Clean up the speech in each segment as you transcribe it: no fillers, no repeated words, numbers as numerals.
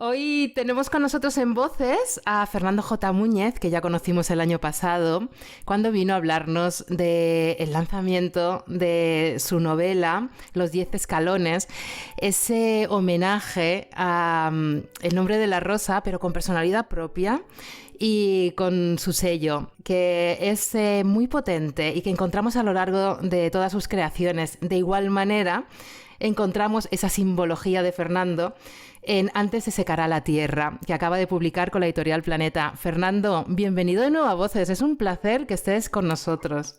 Hoy tenemos con nosotros en Voces a Fernando J. Muñez, que ya conocimos el año pasado, cuando vino a hablarnos del lanzamiento de su novela, Los 10 escalones, ese homenaje a El nombre de la rosa, pero con personalidad propia y con su sello, que es muy potente y que encontramos a lo largo de todas sus creaciones. De igual manera, encontramos esa simbología de Fernando en Antes se secará la tierra, que acaba de publicar con la editorial Planeta. Fernando, bienvenido de nuevo a Voces. Es un placer que estés con nosotros.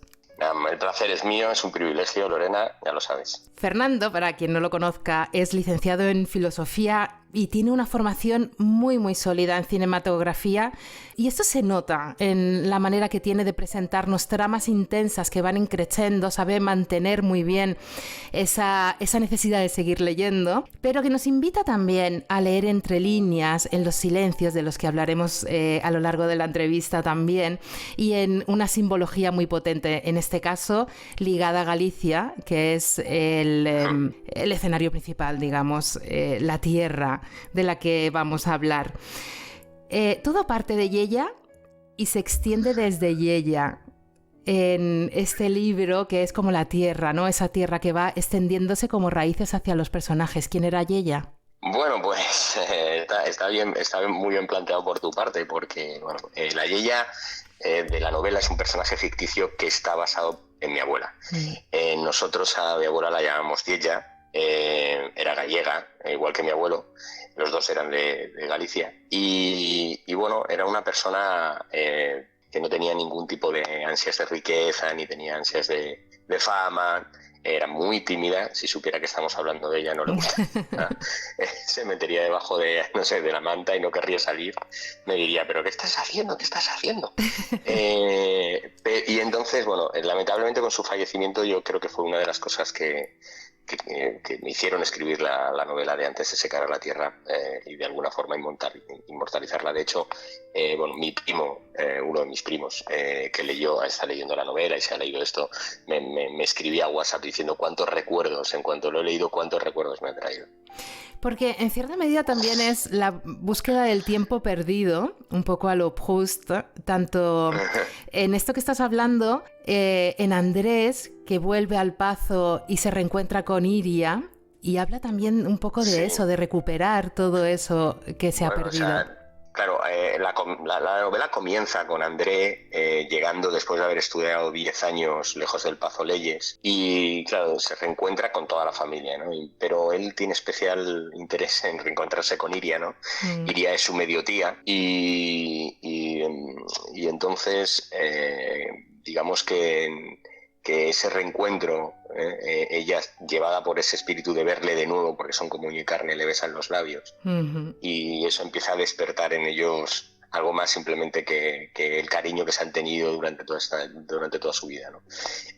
El placer es mío, es un privilegio, Lorena, ya lo sabes. Fernando, para quien no lo conozca, es licenciado en filosofía y tiene una formación muy sólida en cinematografía, y esto se nota en la manera que tiene de presentarnos tramas intensas que van increciendo, sabe mantener muy bien esa necesidad de seguir leyendo, pero que nos invita también a leer entre líneas, en los silencios de los que hablaremos a lo largo de la entrevista también, y en una simbología muy potente, en este caso ligada a Galicia, que es el escenario principal, digamos, la tierra de la que vamos a hablar. Todo parte de Yella y se extiende desde Yella en este libro, que es como la tierra, ¿no? Esa tierra que va extendiéndose como raíces hacia los personajes. ¿Quién era Yella? Bueno, pues está muy bien planteado por tu parte, porque bueno, la Yella de la novela es un personaje ficticio que está basado en mi abuela. Nosotros a mi abuela la llamamos Yella. Era gallega, igual que mi abuelo, los dos eran de Galicia, y bueno, era una persona que no tenía ningún tipo de ansias de riqueza, ni tenía ansias de fama. Era muy tímida. Si supiera que estamos hablando de ella, no le gusta. Se metería debajo de la manta y no querría salir. Me diría, ¿pero qué estás haciendo? ¿Qué estás haciendo? Y entonces, bueno, lamentablemente con su fallecimiento yo creo que fue una de las cosas que me hicieron escribir la novela de Antes de secar la tierra, y de alguna forma inmortalizarla. De hecho, mi primo, uno de mis primos, que está leyendo la novela y se ha leído esto, me escribía a WhatsApp diciendo cuántos recuerdos, en cuanto lo he leído, cuántos recuerdos me ha traído. Porque en cierta medida también es la búsqueda del tiempo perdido, un poco a lo Proust, tanto en esto que estás hablando, en Andrés, que vuelve al Pazo y se reencuentra con Iria, y habla también un poco de eso, de recuperar todo eso que se ha perdido. Claro, la novela comienza con André llegando después de haber estudiado 10 años lejos del Pazo Leyes, y claro, se reencuentra con toda la familia, ¿no? Pero él tiene especial interés en reencontrarse con Iria, ¿no? Iria es su medio tía, y entonces digamos que ese reencuentro, ella llevada por ese espíritu de verle de nuevo, porque son como uña y carne, le besan los labios, y eso empieza a despertar en ellos algo más simplemente que el cariño que se han tenido durante toda su vida, ¿no?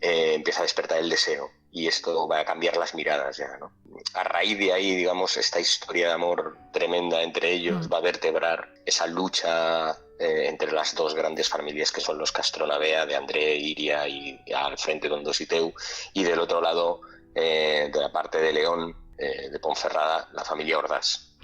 Empieza a despertar el deseo, y esto va a cambiar las miradas ya, ¿no? A raíz de ahí, digamos, esta historia de amor tremenda entre ellos va a vertebrar esa lucha entre las dos grandes familias que son los Castronavea, de André, Iria, y al frente Don Dositeu, y del otro lado, de la parte de León, de Ponferrada, la familia Ordaz,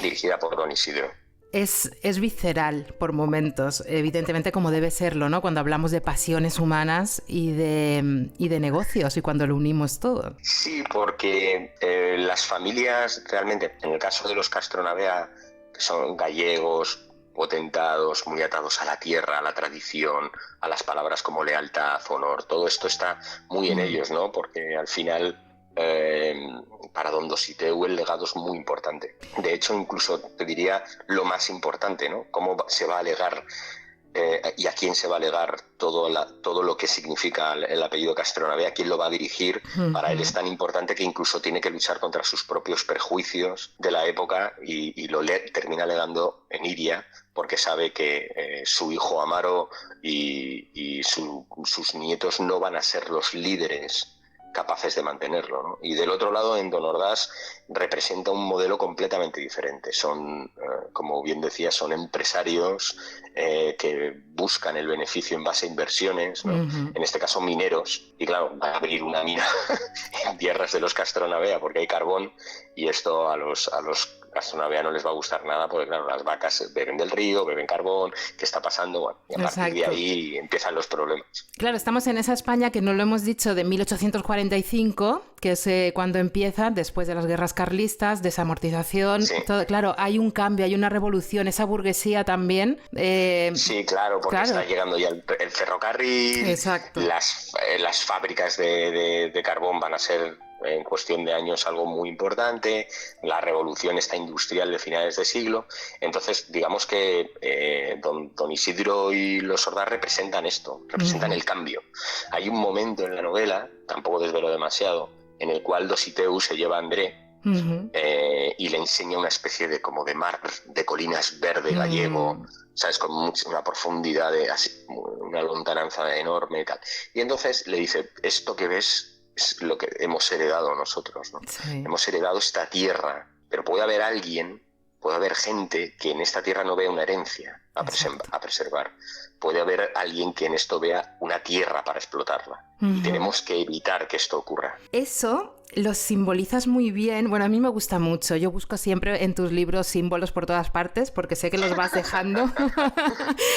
dirigida por Don Isidro. Es visceral por momentos, evidentemente, como debe serlo, ¿no? Cuando hablamos de pasiones humanas y de negocios, y cuando lo unimos todo. Sí, porque las familias realmente, en el caso de los Castronavea, que son gallegos, potentados, muy atados a la tierra, a la tradición, a las palabras como lealtad, honor, todo esto está muy en ellos, ¿no? Porque al final, para Don Dositeu el legado es muy importante. De hecho, incluso te diría lo más importante, ¿no? Cómo se va a legar y a quién se va a legar todo lo que significa el apellido Castronavea, quién lo va a dirigir. Para él es tan importante que incluso tiene que luchar contra sus propios prejuicios de la época, y termina legando en Iria, porque sabe que su hijo Amaro y sus nietos no van a ser los líderes capaces de mantenerlo, ¿no? Y del otro lado, en Don Ordaz, representa un modelo completamente diferente. Son, como bien decía, son empresarios que buscan el beneficio en base a inversiones, ¿no? En este caso mineros, y claro, van a abrir una mina en tierras de los Castronavea porque hay carbón, y esto a los Gastronavea no les va a gustar nada porque, claro, las vacas beben del río, beben carbón, ¿qué está pasando? Bueno, y a partir de ahí empiezan los problemas. Claro, estamos en esa España que no lo hemos dicho de 1845, que es cuando empieza, después de las guerras carlistas, desamortización, todo, claro, hay un cambio, hay una revolución, esa burguesía también. Sí, claro, porque está llegando ya el ferrocarril, las fábricas de carbón van a ser en cuestión de años algo muy importante, la revolución esta industrial de finales de siglo. Entonces, digamos que don Isidro y los Ordaz representan esto, representan el cambio. Hay un momento en la novela, tampoco desvelo demasiado, en el cual Dositeu se lleva a André y le enseña una especie de como de mar, de colinas verde gallego, ¿sabes? Con una profundidad, una lontananza enorme y tal. Y entonces le dice, esto que ves es lo que hemos heredado nosotros, ¿no? Sí. Hemos heredado esta tierra, pero puede haber gente que en esta tierra no vea una herencia a preservar. Puede haber alguien que en esto vea una tierra para explotarla. Y tenemos que evitar que esto ocurra. Eso lo simbolizas muy bien. Bueno, a mí me gusta mucho. Yo busco siempre en tus libros símbolos por todas partes porque sé que los vas dejando.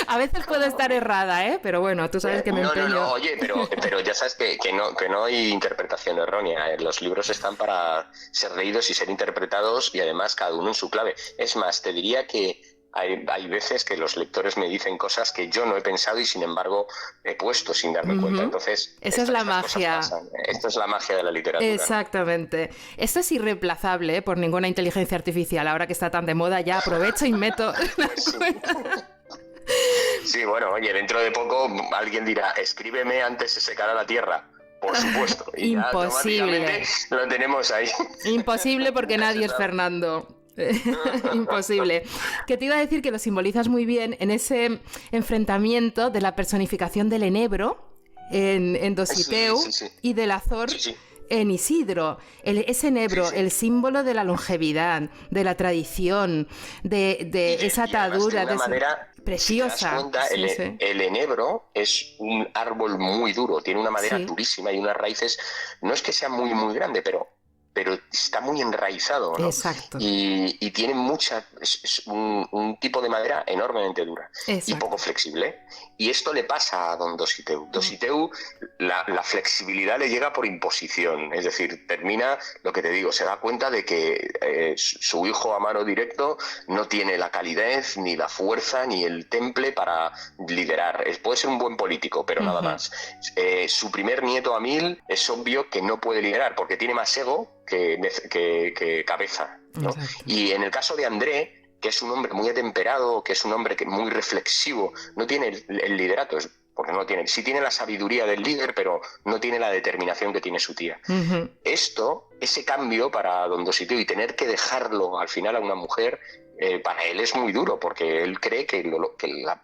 A veces puedo estar errada, pero bueno, tú sabes que me empeño. No, oye, pero ya sabes que no hay interpretación errónea. Los libros están para ser leídos y ser interpretados y además cada uno en su clave. Es más, te diría que hay veces que los lectores me dicen cosas que yo no he pensado y sin embargo he puesto sin darme cuenta. Entonces, esa es la magia. Esto es la magia de la literatura. Exactamente. ¿No? Esto es irreemplazable por ninguna inteligencia artificial. Ahora que está tan de moda ya aprovecho y meto... Sí, bueno, oye, dentro de poco alguien dirá, escríbeme antes se secará la tierra. Por supuesto. Y imposible. Ya lo tenemos ahí. Imposible porque nadie es Fernando. Imposible. Que te iba a decir que lo simbolizas muy bien en ese enfrentamiento de la personificación del enebro en Dositeu y del Azor en Isidro. Ese enebro, el símbolo de la longevidad, de la tradición, de esa atadura. De una manera preciosa. Si te das cuenta, el enebro es un árbol muy duro, tiene una madera durísima y unas raíces. No es que sea muy, muy grande, pero está muy enraizado, ¿no? Exacto. Y tiene es un tipo de madera enormemente dura. Exacto. Y poco flexible. Y esto le pasa a don Dositeu. Dositeu, la flexibilidad le llega por imposición. Es decir, termina, lo que te digo, se da cuenta de que su hijo a mano directo no tiene la calidez, ni la fuerza, ni el temple para liderar. Puede ser un buen político, pero nada más. Su primer nieto, Amil, es obvio que no puede liderar porque tiene más ego que cabeza, ¿no? Y en el caso de André, que es un hombre muy atemperado, que es un hombre muy reflexivo, no tiene el liderato, porque no tiene, sí tiene la sabiduría del líder, pero no tiene la determinación que tiene su tía. Ese cambio para don Dositeu y tener que dejarlo al final a una mujer, para él es muy duro, porque él cree que la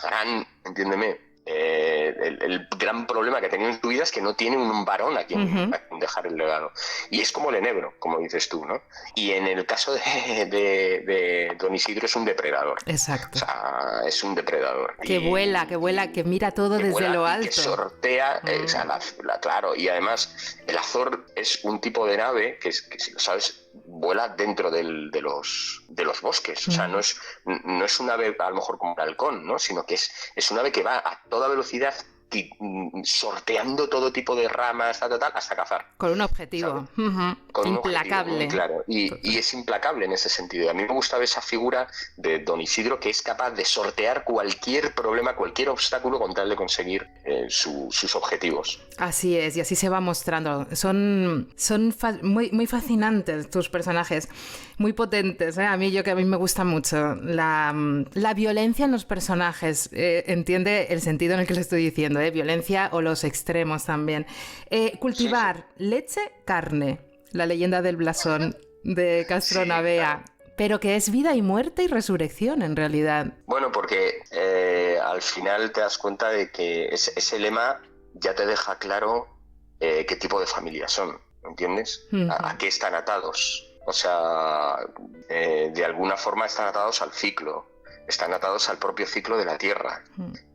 gran, entiéndeme, el gran problema que ha tenido en su vida es que no tiene un varón a quien dejar el legado. Y es como el enebro, como dices tú, ¿no? Y en el caso de don Isidro es un depredador. Exacto. O sea, es un depredador. Que vuela, que mira todo desde lo alto. Que sortea, claro. Y además, el Azor es un tipo de nave que si lo sabes, vuela dentro de los bosques. O sea, no es un ave a lo mejor como un halcón, ¿no? Sino que es un ave que va a toda velocidad sorteando todo tipo de ramas, hasta cazar. Con un objetivo. Con implacable. Un objetivo, claro. Y es implacable en ese sentido. A mí me gustaba esa figura de don Isidro que es capaz de sortear cualquier problema, cualquier obstáculo con tal de conseguir sus objetivos. Así es, y así se va mostrando. Son muy, muy fascinantes tus personajes, muy potentes, ¿eh? A mí me gusta mucho la violencia en los personajes. Entiende el sentido en el que lo estoy diciendo, violencia o los extremos también. Cultivar leche, carne, la leyenda del blasón de Castronavea. Sí, claro. Pero que es vida y muerte y resurrección en realidad. Bueno, porque al final te das cuenta de que ese lema ya te deja claro qué tipo de familia son, ¿entiendes? ¿A qué están atados? O sea, de alguna forma están atados al ciclo, están atados al propio ciclo de la Tierra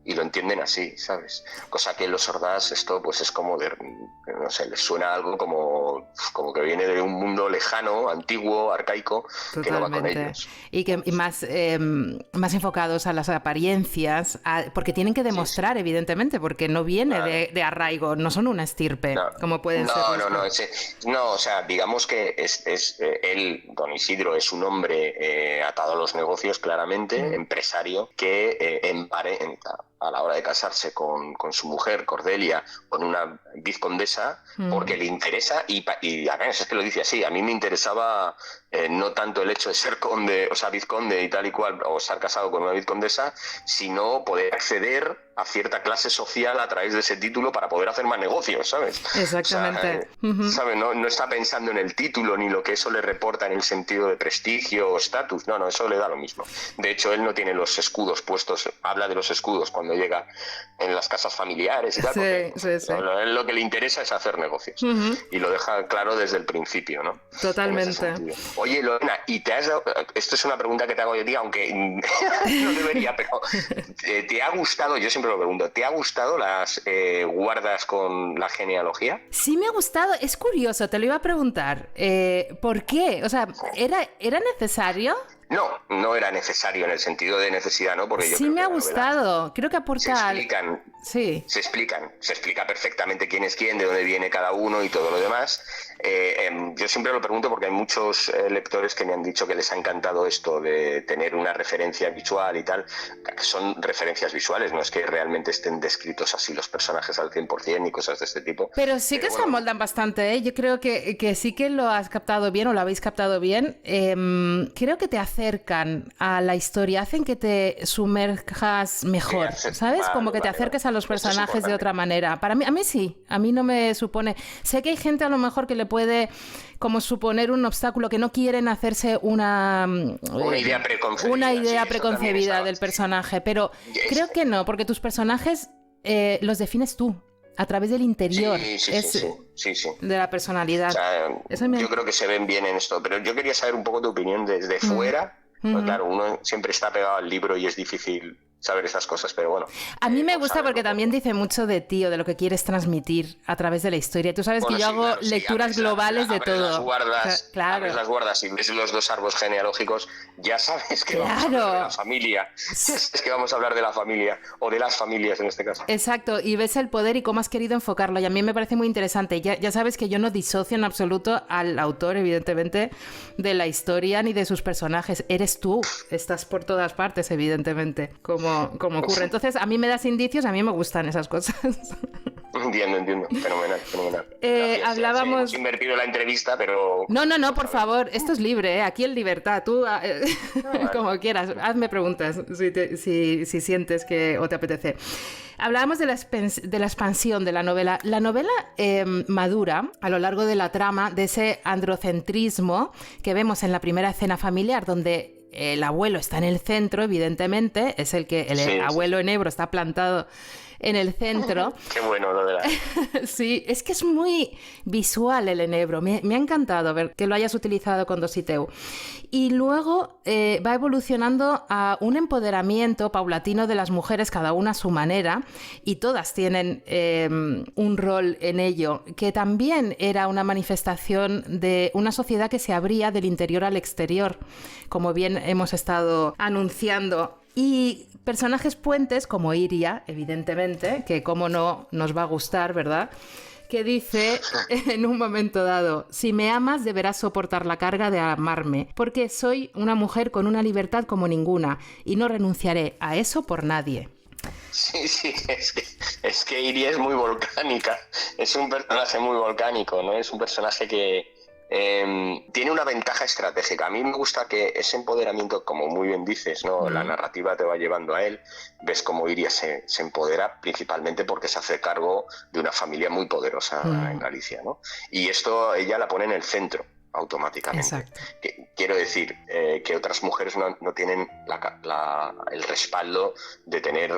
y lo entienden así, ¿sabes? Cosa que los Ordaz esto pues es como no sé, les suena algo como como que viene de un mundo lejano, antiguo, arcaico, que no va con ellos. Y más enfocados a las apariencias, porque tienen que demostrar, evidentemente, porque no viene de arraigo, no son una estirpe, como pueden ser. No, o sea, digamos que él, don Isidro, es un hombre atado a los negocios, claramente, empresario, que emparenta a la hora de casarse con su mujer, Cordelia, con una vizcondesa, porque le interesa, y además es que lo dice así, a mí me interesaba no tanto el hecho de ser conde, o sea, vizconde y tal y cual, o estar casado con una vizcondesa, sino poder acceder a cierta clase social a través de ese título para poder hacer más negocios, ¿sabes? Exactamente. O sea, ¿sabes? No está pensando en el título ni lo que eso le reporta en el sentido de prestigio o estatus, no, eso le da lo mismo. De hecho, él no tiene los escudos puestos, habla de los escudos cuando llega en las casas familiares y tal, él lo que le interesa es hacer negocios, y lo deja claro desde el principio, ¿no? Totalmente. Oye, Lorena, ¿y te has dado... Esto es una pregunta que te hago yo a ti, aunque no debería, pero ¿te ha gustado? Yo siempre lo pregunto, ¿te ha gustado las guardas con la genealogía? Sí, me ha gustado. Es curioso, te lo iba a preguntar. ¿Por qué? O sea, ¿era necesario? No era necesario en el sentido de necesidad, ¿no? Porque yo sí, creo me que ha gustado. Creo que aporta... Se explica perfectamente quién es quién, de dónde viene cada uno y todo lo demás. Yo siempre lo pregunto porque hay muchos lectores que me han dicho que les ha encantado esto de tener una referencia visual y tal, que son referencias visuales, no es que realmente estén descritos así los personajes al 100% ni cosas de este tipo. Pero sí que se amoldan bastante, ¿eh? Yo creo que sí que lo has captado bien o lo habéis captado bien. Creo que te acercan a la historia, hacen que te sumerjas mejor, ¿sabes? Como que te acerques a los personajes de otra manera. A mí sí, a mí no me supone... Sé que hay gente a lo mejor que le puede como suponer un obstáculo, que no quieren hacerse una idea preconcebida del personaje, pero creo que no, porque tus personajes los defines tú a través del interior de la personalidad. O sea, yo creo que se ven bien en esto, pero yo quería saber un poco tu opinión desde fuera. Pues claro, uno siempre está pegado al libro y es difícil saber esas cosas, pero bueno. A mí me gusta porque también dice mucho de ti o de lo que quieres transmitir a través de la historia. Tú sabes que yo hago lecturas globales de todo. Abres las guardas y ves los dos árboles genealógicos, ya sabes que vamos a hablar de la familia. Es que vamos a hablar de la familia, o de las familias en este caso. Exacto, y ves el poder y cómo has querido enfocarlo, y a mí me parece muy interesante. Ya sabes que yo no disocio en absoluto al autor, evidentemente, de la historia ni de sus personajes. Eres tú, estás por todas partes, evidentemente, como ocurre. Entonces, a mí me das indicios, a mí me gustan esas cosas. Entiendo. Fenomenal. Hablábamos... Hemos invertido la entrevista, pero... No, por favor. Esto es libre, ¿eh? Aquí en libertad. Tú, como quieras. Hazme preguntas si sientes que o te apetece. Hablábamos de la expansión de la novela. La novela madura a lo largo de la trama de ese androcentrismo que vemos en la primera escena familiar, donde el abuelo está en el centro, evidentemente, es el abuelo enebro está plantado en el centro. Qué bueno lo de la... Sí, es que es muy visual el enebro. Me ha encantado ver que lo hayas utilizado con Dositeu. Y luego va evolucionando a un empoderamiento paulatino de las mujeres, cada una a su manera, y todas tienen un rol en ello, que también era una manifestación de una sociedad que se abría del interior al exterior, como bien hemos estado anunciando. Y personajes puentes como Iria, evidentemente, que como no nos va a gustar, ¿verdad?, que dice en un momento dado: si me amas deberás soportar la carga de amarme, porque soy una mujer con una libertad como ninguna y no renunciaré a eso por nadie. Sí, es que Iria es muy volcánica, es un personaje muy volcánico, ¿no? Es un personaje que tiene una ventaja estratégica. A mí me gusta que ese empoderamiento, como muy bien dices, ¿no? La narrativa te va llevando a él. Ves cómo Iria se empodera principalmente porque se hace cargo de una familia muy poderosa en Galicia, ¿no? Y esto ella la pone en el centro automáticamente. Exacto. Quiero decir que otras mujeres no tienen el respaldo de tener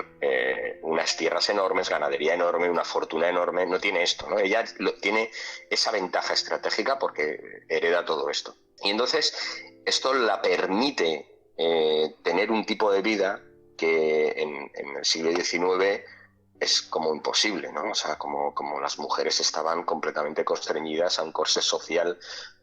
unas tierras enormes, ganadería enorme, una fortuna enorme. No tiene esto, ¿no? Ella tiene esa ventaja estratégica porque hereda todo esto. Y entonces esto la permite tener un tipo de vida que en el siglo XIX es como imposible, ¿no? O sea, como las mujeres estaban completamente constreñidas a un corsé social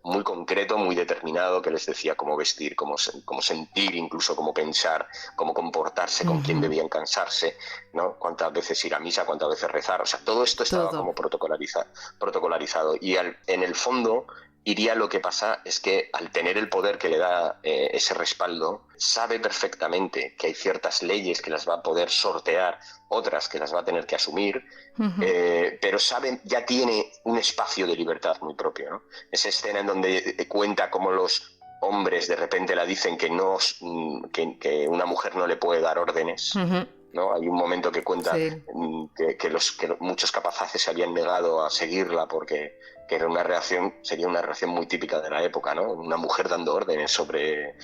muy concreto, muy determinado, que les decía cómo vestir, cómo sentir, incluso cómo pensar, cómo comportarse, con quién debían cansarse, ¿no? Cuántas veces ir a misa, cuántas veces rezar. O sea, todo esto estaba como protocolarizado. Y en el fondo, Iria, lo que pasa es que al tener el poder que le da ese respaldo, sabe perfectamente que hay ciertas leyes que las va a poder sortear, otras que las va a tener que asumir, pero ya tiene un espacio de libertad muy propio, ¿no? Esa escena en donde cuenta cómo los hombres de repente la dicen que una mujer no le puede dar órdenes, ¿no? Hay un momento que cuenta que muchos capazaces se habían negado a seguirla porque sería una reacción muy típica de la época, ¿no? Una mujer dando órdenes sobre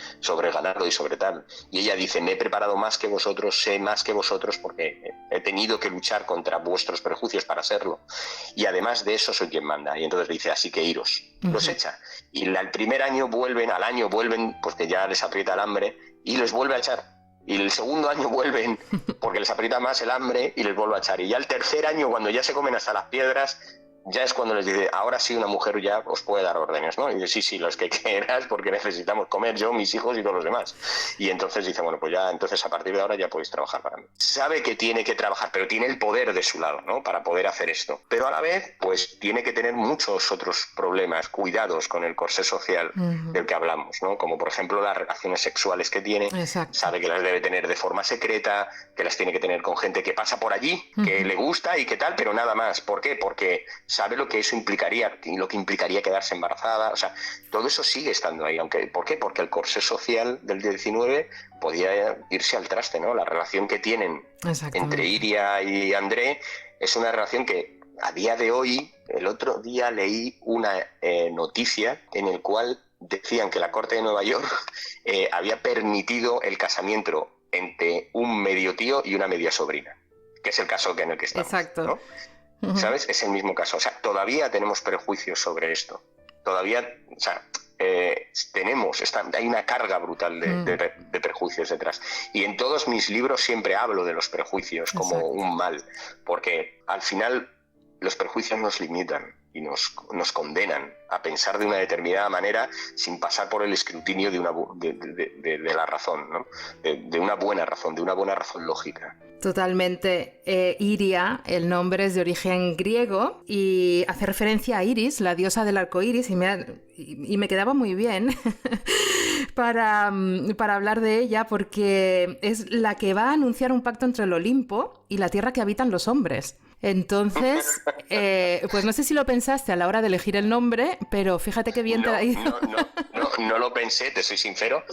ganado y sobre tal. Y ella dice, me he preparado más que vosotros, sé más que vosotros porque he tenido que luchar contra vuestros prejuicios para serlo. Y además de eso soy quien manda. Y entonces dice, así que iros. Los echa. Y al primer año vuelven, pues que ya les aprieta el hambre y les vuelve a echar. Y el segundo año vuelven porque les aprieta más el hambre y les vuelve a echar. Y ya el tercer año, cuando ya se comen hasta las piedras, ya es cuando les dice, ahora sí una mujer ya os puede dar órdenes, ¿no? Y dice, sí, los que quieras, porque necesitamos comer yo, mis hijos y todos los demás. Y entonces dice, bueno, pues ya, entonces a partir de ahora ya podéis trabajar para mí. Sabe que tiene que trabajar, pero tiene el poder de su lado, ¿no? Para poder hacer esto. Pero a la vez, pues tiene que tener muchos otros problemas, cuidados con el corsé social del que hablamos, ¿no? Como por ejemplo las relaciones sexuales que tiene. Exacto. Sabe que las debe tener de forma secreta, que las tiene que tener con gente que pasa por allí, que le gusta y que tal, pero nada más. ¿Por qué? Porque sabe lo que eso implicaría y lo que implicaría quedarse embarazada. O sea, todo eso sigue estando ahí. ¿Por qué? Porque el corsé social del 19 podía irse al traste, ¿no? La relación que tienen entre Iria y André es una relación que a día de hoy, el otro día leí una noticia en el cual decían que la Corte de Nueva York había permitido el casamiento entre un medio tío y una media sobrina, que es el caso en el que estamos. Exacto. ¿No? ¿Sabes? Es el mismo caso. O sea, todavía tenemos prejuicios sobre esto. Todavía, o sea, hay una carga brutal de prejuicios detrás. Y en todos mis libros siempre hablo de los prejuicios como un mal, porque al final los prejuicios nos limitan y nos condenan a pensar de una determinada manera sin pasar por el escrutinio de la razón, ¿no? De una buena razón lógica. Totalmente. Iria, el nombre es de origen griego y hace referencia a Iris, la diosa del arco iris, y me quedaba muy bien para hablar de ella porque es la que va a anunciar un pacto entre el Olimpo y la tierra que habitan los hombres. Entonces, pues no sé si lo pensaste a la hora de elegir el nombre, pero fíjate qué bien te ha ido. No lo pensé, te soy sincero.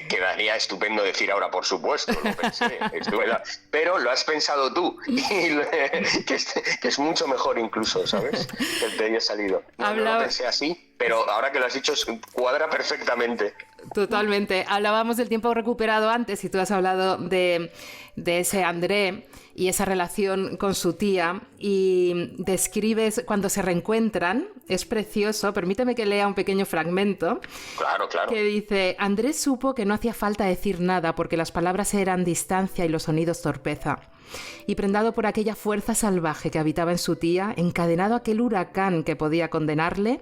Quedaría estupendo decir ahora, por supuesto, lo pensé. Pero lo has pensado tú, que es mucho mejor incluso, ¿sabes? Que te haya salido. No lo pensé así, pero ahora que lo has dicho, cuadra perfectamente. Totalmente. Hablábamos del tiempo recuperado antes y tú has hablado de ese André y esa relación con su tía y describes cuando se reencuentran, es precioso, permíteme que lea un pequeño fragmento. Claro. Que dice, André supo que no hacía falta decir nada porque las palabras eran distancia y los sonidos torpeza. Y prendado por aquella fuerza salvaje que habitaba en su tía, encadenado a aquel huracán que podía condenarle,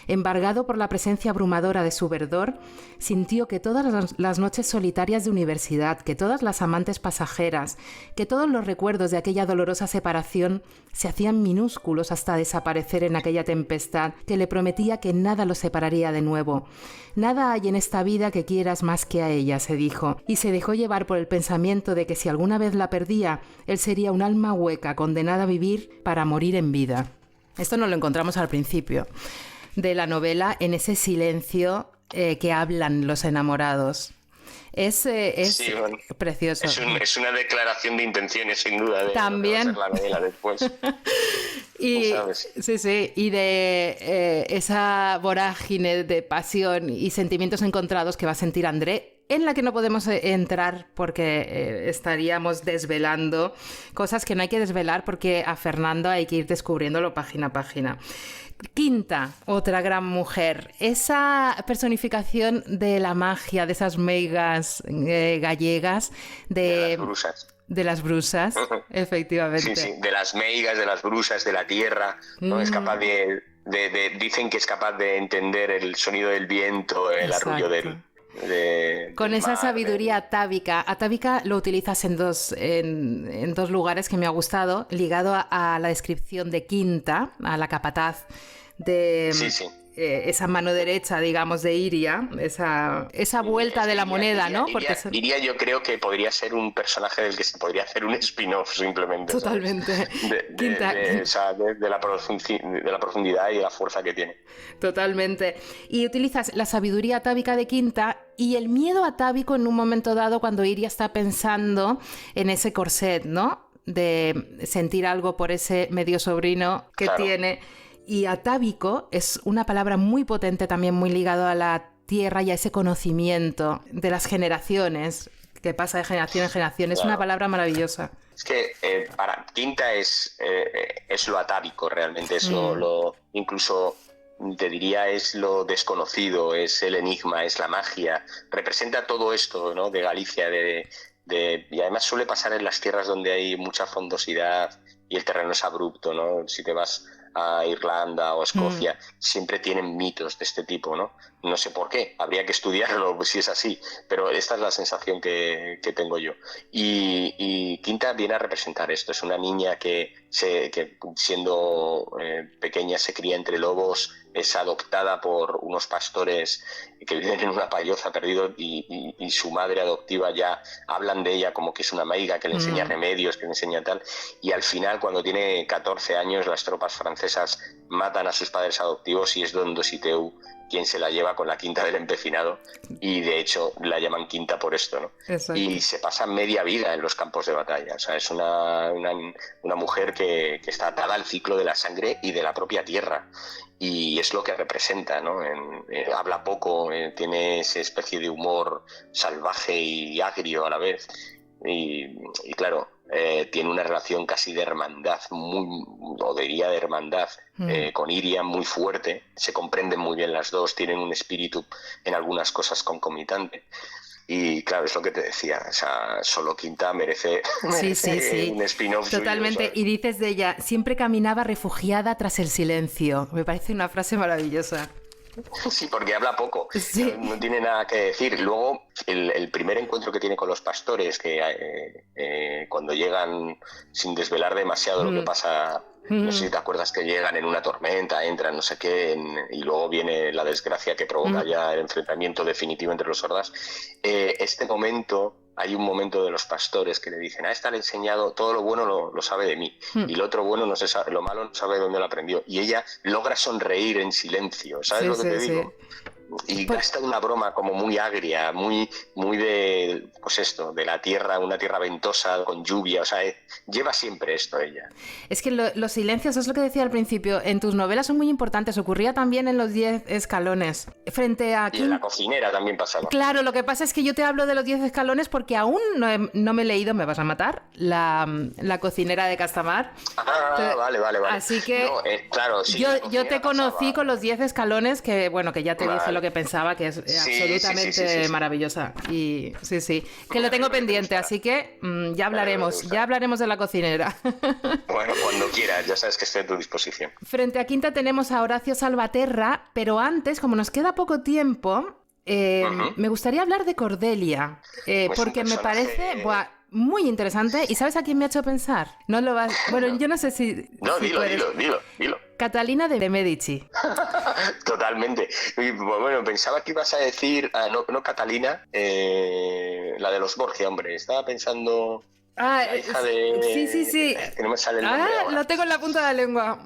embargado por la presencia abrumadora de su verdor, sintió que todas las noches solitarias de universidad, que todas las amantes pasajeras, que todos los recuerdos de aquella dolorosa separación se hacían minúsculos hasta desaparecer en aquella tempestad que le prometía que nada los separaría de nuevo. Nada hay en esta vida que quieras más que a ella, se dijo, y se dejó llevar por el pensamiento de que si alguna vez la perdía, él sería un alma hueca condenada a vivir para morir en vida. Esto no lo encontramos al principio de la novela, en ese silencio que hablan los enamorados. Es precioso. Es una declaración de intenciones, sin duda, de también la novela después. Y, sí, y de esa vorágine de pasión y sentimientos encontrados que va a sentir André, en la que no podemos entrar porque estaríamos desvelando cosas que no hay que desvelar porque a Fernando hay que ir descubriéndolo página a página. Quinta, otra gran mujer, esa personificación de la magia, de esas meigas gallegas, de las brusas. De las brusas, efectivamente. Sí, de las meigas, de las brusas, de la tierra, ¿no? Es capaz dicen que es capaz de entender el sonido del viento, el arrullo con del esa mar, sabiduría atávica. Atávica lo utilizas en dos lugares que me ha gustado, ligado a la descripción de Quinta, a la capataz de Sí. Esa mano derecha, digamos, de Iria, esa vuelta de la moneda, ¿no? Iria yo creo que podría ser un personaje del que se podría hacer un spin-off simplemente. Totalmente. De la profundidad y de la fuerza que tiene. Totalmente. Y utilizas la sabiduría atávica de Quinta y el miedo atávico en un momento dado cuando Iria está pensando en ese corset, ¿no? De sentir algo por ese medio sobrino que tiene. Y atávico es una palabra muy potente, también muy ligado a la tierra y a ese conocimiento de las generaciones, que pasa de generación en generación. Es una palabra maravillosa. Es que para Quinta es lo atávico realmente, es incluso te diría es lo desconocido, es el enigma, es la magia, representa todo esto, ¿no? De Galicia, y además suele pasar en las tierras donde hay mucha frondosidad y el terreno es abrupto, ¿no? Si te vas a Irlanda o Escocia, siempre tienen mitos de este tipo, ¿no? No sé por qué, habría que estudiarlo si es así, pero esta es la sensación que tengo yo. Y Quinta viene a representar esto, es una niña que siendo pequeña se cría entre lobos, es adoptada por unos pastores que viven en una payoza perdido y su madre adoptiva ya hablan de ella como que es una meiga que le enseña remedios, que le enseña tal, y al final cuando tiene 14 años las tropas francesas matan a sus padres adoptivos y es Don Dositeu quien se la lleva con la Quinta del Empecinado y de hecho la llaman Quinta por esto, ¿no? Exacto. Y se pasa media vida en los campos de batalla, o sea, es una mujer que está atada al ciclo de la sangre y de la propia tierra y es lo que representa, ¿no? Habla poco, tiene esa especie de humor salvaje y agrio a la vez y claro, tiene una relación casi de hermandad, de hermandad con Iria muy fuerte, se comprenden muy bien las dos, tienen un espíritu en algunas cosas concomitante. Y claro, es lo que te decía, o sea, solo Quinta merece un spin-off. Totalmente, suyo, y dices de ella, siempre caminaba refugiada tras el silencio. Me parece una frase maravillosa. Sí, porque habla poco, no tiene nada que decir. Luego, el primer encuentro que tiene con los pastores, que cuando llegan, sin desvelar demasiado lo que pasa, no sé si te acuerdas que llegan en una tormenta, entran no sé qué, y luego viene la desgracia que provoca ya el enfrentamiento definitivo entre los hordas. Hay un momento de los pastores que le dicen, a esta le he enseñado, todo lo bueno lo sabe de mí, y lo otro bueno no se sabe, lo malo no sabe dónde lo aprendió. Y ella logra sonreír en silencio, ¿sabes lo que te digo? Y gasta una broma como muy agria, muy de, pues esto, de la tierra, una tierra ventosa, con lluvia, o sea, lleva siempre esto ella. Es que los silencios, es lo que decía al principio, en tus novelas son muy importantes, ocurría también en Los 10 escalones. Frente a y en La cocinera también pasaba. Claro, lo que pasa es que yo te hablo de Los 10 escalones porque aún no me he leído, me vas a matar, la cocinera de Castamar. Vale. Así que no, claro, sí, yo te conocí con Los 10 escalones, que bueno, que ya te dije lo que pensaba, que es absolutamente maravillosa. Y sí, que lo tengo pendiente, así que ya hablaremos de La cocinera. Bueno, cuando quieras, ya sabes que estoy a tu disposición. Frente a Quinta tenemos a Horacio Salvaterra, pero antes, como nos queda poco tiempo, me gustaría hablar de Cordelia, porque me parece muy interesante. ¿Y sabes a quién me ha hecho pensar? Bueno, yo no sé si... No, si dilo. Catalina de Medici. Totalmente. Bueno, pensaba que ibas a decir... no Catalina, la de los Borgia, hombre. Estaba pensando... la hija de... Sí. Que no me sale el nombre ahora. Lo tengo en la punta de la lengua.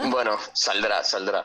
Bueno, saldrá.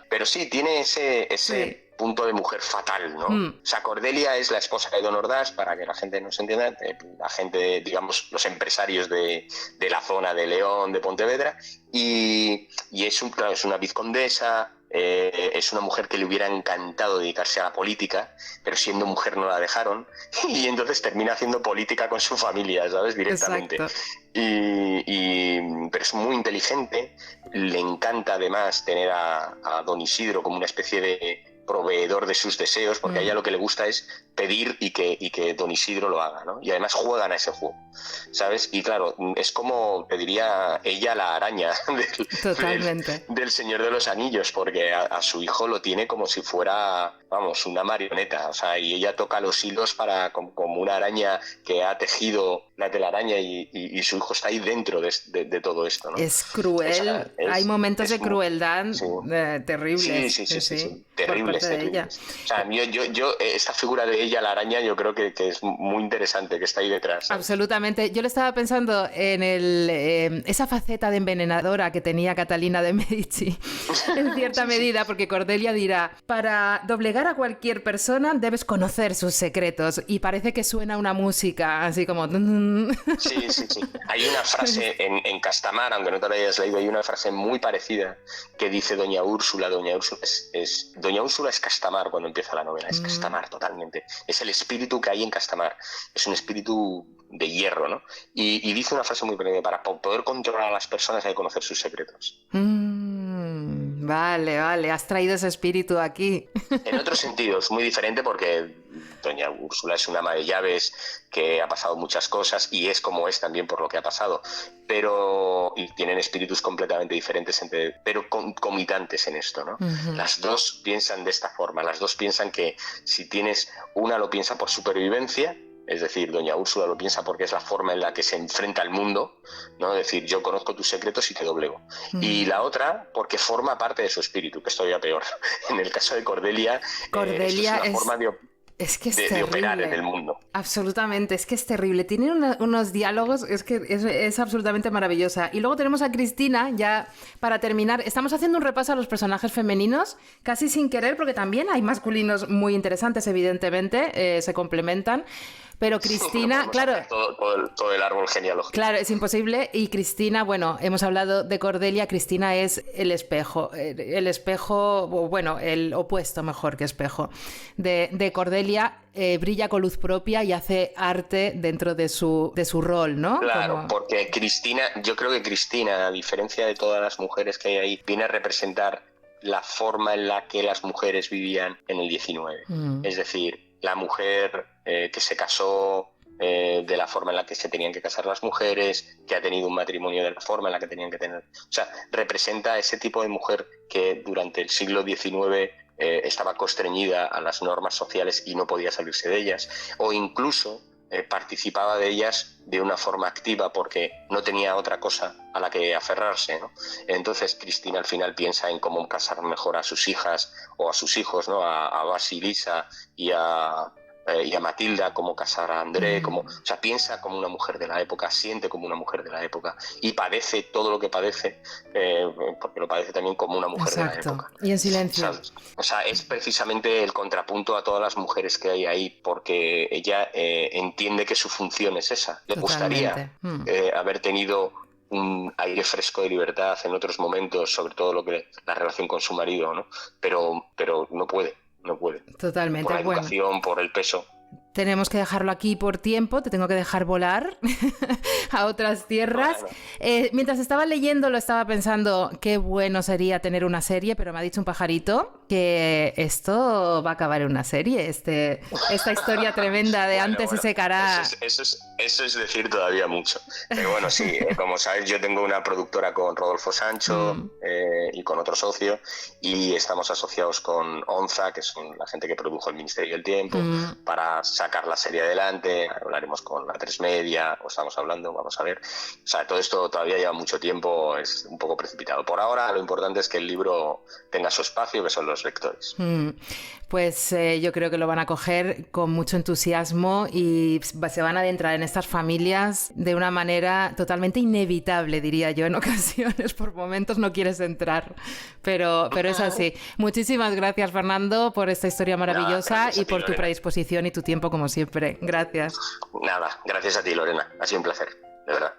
Pero sí, tiene ese punto de mujer fatal, ¿no? O sea, Cordelia es la esposa de Don Ordaz, para que la gente no se entienda, la gente, digamos, los empresarios de la zona de León, de Pontevedra, y es una vizcondesa, es una mujer que le hubiera encantado dedicarse a la política, pero siendo mujer no la dejaron, y entonces termina haciendo política con su familia, ¿sabes? Directamente. Exacto. Pero es muy inteligente, le encanta además tener a Don Isidro como una especie de proveedor de sus deseos, porque a ella lo que le gusta es pedir y que don Isidro lo haga, ¿no? Y además juegan a ese juego, ¿sabes? Y claro, es como, te diría, ella la araña del Señor de los Anillos, porque a su hijo lo tiene como si fuera, vamos, una marioneta, o sea, y ella toca los hilos como una araña que ha tejido la telaraña y su hijo está ahí dentro de todo esto, ¿no? Es cruel, o sea, hay momentos de crueldad terribles. Sí. Terribles. O sea, yo esta figura de ella, la araña, yo creo que es muy interesante, que está ahí detrás, ¿sabes? Absolutamente. Yo le estaba pensando en esa faceta de envenenadora que tenía Catalina de Medici, en cierta medida, porque Cordelia dirá, para doblegar a cualquier persona debes conocer sus secretos, y parece que suena una música así como... Sí. Hay una frase en Castamar, aunque no te la hayas leído, hay una frase muy parecida que dice Doña Úrsula. Doña Úrsula es Castamar cuando empieza la novela, es Castamar totalmente. Es el espíritu que hay en Castamar, es un espíritu de hierro, ¿no? Y dice una frase muy parecida, para poder controlar a las personas hay que conocer sus secretos. Vale, has traído ese espíritu aquí. En otros sentidos, muy diferente, porque Doña Úrsula es una ama de llaves que ha pasado muchas cosas y es como es también por lo que ha pasado, y tienen espíritus completamente diferentes, pero concomitantes en esto, ¿no? Uh-huh. Las dos piensan de esta forma, las dos piensan que si tienes, una lo piensa por supervivencia, es decir, Doña Úrsula lo piensa porque es la forma en la que se enfrenta al mundo, ¿no? Es decir, yo conozco tus secretos y te doblego. Y la otra porque forma parte de su espíritu, que es todavía peor. En el caso de Cordelia es una forma de operar en el mundo. Absolutamente, es que es terrible. Tiene unos diálogos, es que es absolutamente maravillosa. Y luego tenemos a Cristina, ya para terminar. Estamos haciendo un repaso a los personajes femeninos, casi sin querer, porque también hay masculinos muy interesantes, evidentemente, se complementan. Pero Cristina, claro... Todo el árbol genealógico. Claro, es imposible. Y Cristina, bueno, hemos hablado de Cordelia. Cristina es el espejo, bueno, el opuesto mejor que espejo. De Cordelia, brilla con luz propia y hace arte dentro de su rol, ¿no? Claro, porque Cristina, yo creo que Cristina, a diferencia de todas las mujeres que hay ahí, viene a representar la forma en la que las mujeres vivían en el 19. Es decir, la mujer que se casó de la forma en la que se tenían que casar las mujeres, que ha tenido un matrimonio de la forma en la que tenían que tener. O sea, representa ese tipo de mujer que durante el siglo XIX estaba constreñida a las normas sociales y no podía salirse de ellas, o incluso participaba de ellas de una forma activa porque no tenía otra cosa a la que aferrarse, ¿no? Entonces Cristina al final piensa en cómo casar mejor a sus hijas o a sus hijos, ¿no? A Basilisa y a Matilda, cómo casar a André, o sea, piensa como una mujer de la época, siente como una mujer de la época y padece todo lo que padece, porque lo padece también como una mujer de la época. Y en silencio. O sea, es precisamente el contrapunto a todas las mujeres que hay ahí, porque ella entiende que su función es esa. Le gustaría haber tenido un aire fresco de libertad en otros momentos, sobre todo la relación con su marido, ¿no? Pero no puede. Totalmente. Por la educación, por el peso. Tenemos que dejarlo aquí por tiempo, te tengo que dejar volar a otras tierras. Bueno. Mientras estaba leyendo lo estaba pensando, qué bueno sería tener una serie, pero me ha dicho un pajarito que esto va a acabar en una serie, esta historia tremenda de antes se secará. Eso es decir todavía mucho. Pero bueno, sí, como sabes, yo tengo una productora con Rodolfo Sancho y con otro socio, y estamos asociados con ONZA, que son la gente que produjo El Ministerio del Tiempo, para sacar la serie adelante. Hablaremos con la 3 Media, o estamos hablando, vamos a ver. O sea, todo esto todavía lleva mucho tiempo, es un poco precipitado. Por ahora, lo importante es que el libro tenga su espacio, que son los lectores. Pues yo creo que lo van a coger con mucho entusiasmo y se van a adentrar en estas familias de una manera totalmente inevitable, diría yo, en ocasiones. Por momentos no quieres entrar, pero es así. Muchísimas gracias, Fernando, por esta historia maravillosa y por tu predisposición y tu tiempo, como siempre. Gracias. Nada, gracias a ti, Lorena. Ha sido un placer, de verdad.